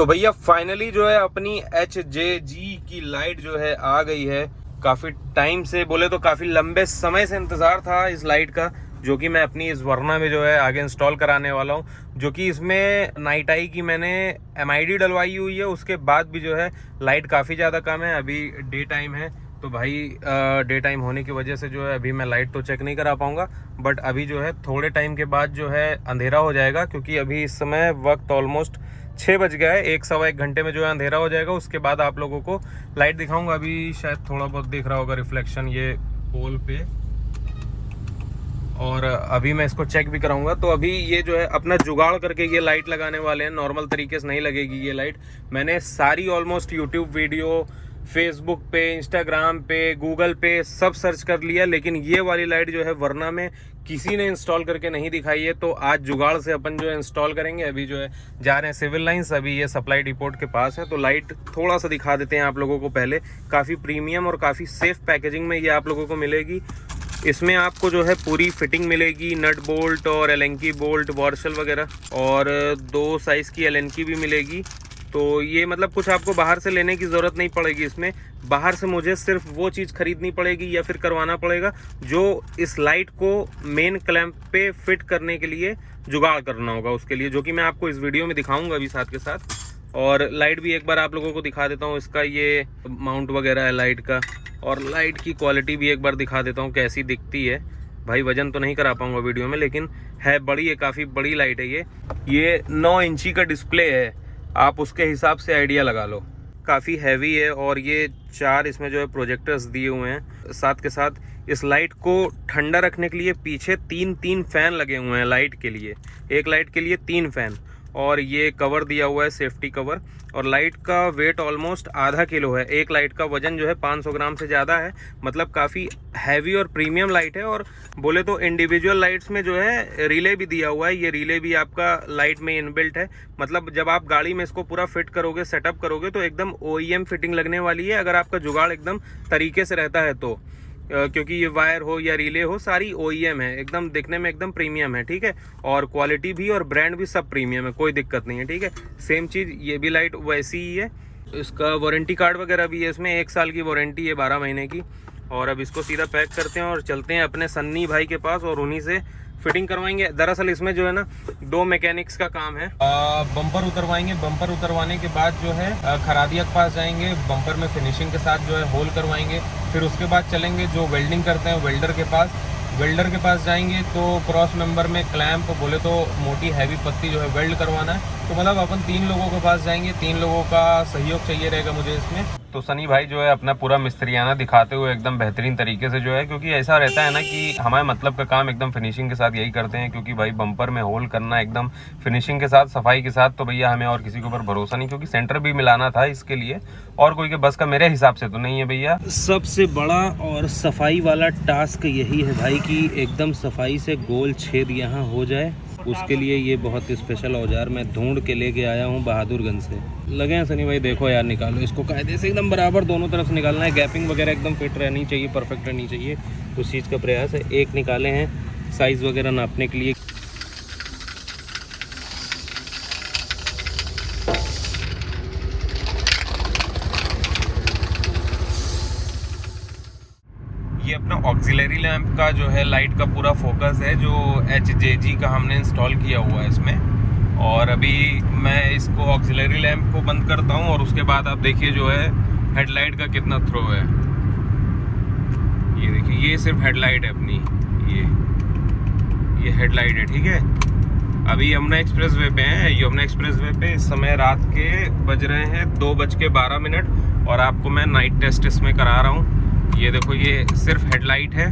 तो भैया फाइनली जो है अपनी HJG की लाइट जो है आ गई है। काफ़ी टाइम से, बोले तो काफ़ी लंबे समय से इंतज़ार था इस लाइट का, जो कि मैं अपनी इस वर्ना में जो है आगे इंस्टॉल कराने वाला हूँ। जो कि इसमें नाइट आई की मैंने MID डलवाई हुई है, उसके बाद भी जो है लाइट काफ़ी ज़्यादा कम है। अभी डे टाइम है तो भाई डे टाइम होने की वजह से जो है अभी मैं लाइट तो चेक नहीं करा पाऊँगा, बट अभी जो है थोड़े टाइम के बाद जो है अंधेरा हो जाएगा, क्योंकि अभी इस समय वक्त ऑलमोस्ट 6 बज गया है। 1-1.25 घंटे में जो है अंधेरा हो जाएगा। उसके बाद आप लोगों को लाइट दिखाऊंगा। अभी शायद थोड़ा बहुत दिख रहा होगा रिफ्लेक्शन ये पोल पे, और अभी मैं इसको चेक भी कराऊंगा। तो अभी ये जो है अपना जुगाड़ करके ये लाइट लगाने वाले हैं। नॉर्मल तरीके से नहीं लगेगी ये लाइट। मैंने सारी ऑलमोस्ट यूट्यूब वीडियो, फेसबुक पे, इंस्टाग्राम पे, गूगल पे सब सर्च कर लिया, लेकिन ये वाली लाइट जो है वरना में किसी ने इंस्टॉल करके नहीं दिखाई है। तो आज जुगाड़ से अपन जो है इंस्टॉल करेंगे। अभी जो है जा रहे हैं सिविल लाइंस, अभी ये सप्लाई डिपोट के पास है। तो लाइट थोड़ा सा दिखा देते हैं आप लोगों को पहले। काफ़ी प्रीमियम और काफ़ी सेफ पैकेजिंग में ये आप लोगों को मिलेगी। इसमें आपको जो है पूरी फिटिंग मिलेगी, नट बोल्ट और एलेंकी बोल्ट, वॉर्शल वगैरह, और 2 साइज़ की एलेंकी भी मिलेगी। तो ये मतलब कुछ आपको बाहर से लेने की ज़रूरत नहीं पड़ेगी। इसमें बाहर से मुझे सिर्फ वो चीज़ खरीदनी पड़ेगी या फिर करवाना पड़ेगा जो इस लाइट को मेन क्लैंप पे फिट करने के लिए जुगाड़ करना होगा, उसके लिए, जो कि मैं आपको इस वीडियो में दिखाऊंगा अभी साथ के साथ। और लाइट भी एक बार आप लोगों को दिखा देता हूँ, इसका ये माउंट वगैरह है लाइट का, और लाइट की क्वालिटी भी एक बार दिखा देता हूँ कैसी दिखती है। भाई वजन तो नहीं करा पाऊंगा वीडियो में, लेकिन है बड़ी है, काफ़ी बड़ी लाइट है ये 9 इंची का डिस्प्ले है, आप उसके हिसाब से आइडिया लगा लो। काफ़ी हैवी है, और ये 4 इसमें जो है प्रोजेक्टर्स दिए हुए हैं। साथ के साथ इस लाइट को ठंडा रखने के लिए पीछे 3 फैन लगे हुए हैं लाइट के लिए। एक लाइट के लिए 3 फैन, और ये कवर दिया हुआ है, सेफ्टी कवर। और लाइट का वेट ऑलमोस्ट आधा किलो है। एक लाइट का वजन जो है 500 ग्राम से ज़्यादा है। मतलब काफ़ी हैवी और प्रीमियम लाइट है। और बोले तो इंडिविजुअल लाइट्स में जो है रिले भी दिया हुआ है। ये रिले भी आपका लाइट में इनबिल्ट है। मतलब जब आप गाड़ी में इसको पूरा फिट करोगे, सेटअप करोगे, तो एकदम OEM फिटिंग लगने वाली है, अगर आपका जुगाड़ एकदम तरीके से रहता है तो। क्योंकि ये वायर हो या रिले हो, सारी OEM है, एकदम दिखने में एकदम प्रीमियम है, ठीक है। और क्वालिटी भी और ब्रांड भी सब प्रीमियम है, कोई दिक्कत नहीं है, ठीक है। सेम चीज़ ये भी लाइट वैसी ही है। इसका वारंटी कार्ड वगैरह भी है, इसमें 1 साल की वारंटी है, 12 महीने की। और अब इसको सीधा पैक करते हैं और चलते हैं अपने सन्नी भाई के पास, और उन्हीं से फिटिंग करवाएंगे। दरअसल इसमें जो है ना 2 मैकेनिक्स का काम है। बम्पर उतरवाएंगे, बम्पर उतरवाने के बाद जो है खरादिया के पास जाएंगे, बम्पर में फिनिशिंग के साथ जो है होल करवाएंगे। फिर उसके बाद चलेंगे जो वेल्डिंग करते हैं वेल्डर के पास। वेल्डर के पास जाएंगे तो क्रॉस मेंबर में क्लैंप, बोले तो मोटी हैवी पत्ती जो है वेल्ड करवाना है। तो मतलब अपन 3 लोगों के पास जाएंगे, 3 लोगों का सहयोग चाहिए रहेगा मुझे इसमें। तो सनी भाई जो है अपना पूरा मिस्त्रियाना दिखाते हुए एकदम बेहतरीन तरीके से जो है, क्योंकि ऐसा रहता है ना कि हमारे मतलब का काम एकदम फिनिशिंग के साथ यही करते हैं। क्योंकि भाई बम्पर में होल करना एकदम फिनिशिंग के साथ, सफाई के साथ, तो भैया हमें और किसी के ऊपर भरोसा नहीं, क्योंकि सेंटर भी मिलाना था इसके लिए, और कोई के बस का मेरे हिसाब से तो नहीं है भैया। सबसे बड़ा और सफाई वाला टास्क यही है भाई कि एकदम सफाई से गोल छेद यहाँ हो जाए। उसके लिए ये बहुत स्पेशल औजार मैं ढूंढ के लेके आया हूँ बहादुरगंज से। लगे हैं सनी भाई, देखो यार, निकालो इसको कायदे से एकदम बराबर दोनों तरफ से निकालना है। गैपिंग वगैरह एकदम फिट रहनी चाहिए, परफेक्ट रहनी चाहिए, उस चीज़ का प्रयास है। एक निकाले हैं साइज़ वगैरह नापने के लिए। ये अपना ऑक्सिलरी लैंप का जो है लाइट का पूरा फोकस है, जो HJG का हमने इंस्टॉल किया हुआ है इसमें। और अभी मैं इसको ऑक्सिलरी लैंप को बंद करता हूँ, और उसके बाद आप देखिए जो है हेडलाइट का कितना थ्रो है। ये देखिए, ये सिर्फ हेडलाइट है अपनी, ये हेडलाइट है, ठीक है। अभी यमुना एक्सप्रेस वे पे हैं। यमुना एक्सप्रेस वे पे इस समय रात के बज रहे हैं 2:12, और आपको मैं नाइट टेस्ट इसमें करा रहा हूँ। ये देखो, ये सिर्फ हेडलाइट है,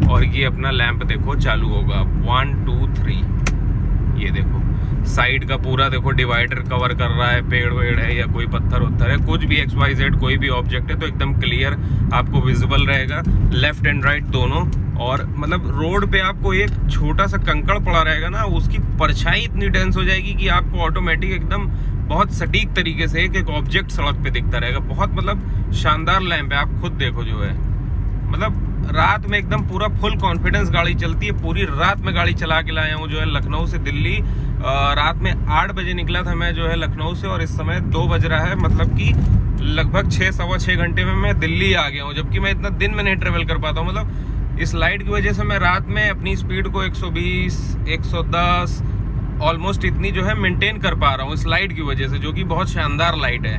और ये अपना लैंप देखो चालू होगा 1 2 3। ये देखो साइड का पूरा देखो डिवाइडर कवर कर रहा है, पेड़ वेड़ है या कोई पत्थर उत्थर है, कुछ भी XYZ कोई भी ऑब्जेक्ट है तो एकदम क्लियर आपको विजिबल रहेगा, लेफ्ट एंड राइट दोनों। और मतलब रोड पे आपको एक छोटा सा कंकड़ पड़ा रहेगा ना, उसकी परछाई इतनी डेंस हो जाएगी कि आपको ऑटोमेटिक एकदम बहुत सटीक तरीके से एक ऑब्जेक्ट सड़क पे दिखता रहेगा। बहुत मतलब शानदार लैंप है, आप खुद देखो जो है, मतलब रात में एकदम पूरा फुल कॉन्फिडेंस गाड़ी चलती है। पूरी रात में गाड़ी चला के लाया हूँ जो है लखनऊ से दिल्ली। रात में 8 बजे निकला था मैं जो है लखनऊ से, और इस समय 2 बज रहा है, मतलब कि लगभग 6-6.25 घंटे में मैं दिल्ली आ गया हूँ। जबकि मैं इतना दिन में नहीं ट्रेवल कर पाता हूँ। मतलब इस लाइट की वजह से मैं रात में अपनी स्पीड को 120, 110 ऑलमोस्ट इतनी जो है मेंटेन कर पा रहा हूँ इस लाइट की वजह से, जो कि बहुत शानदार लाइट है।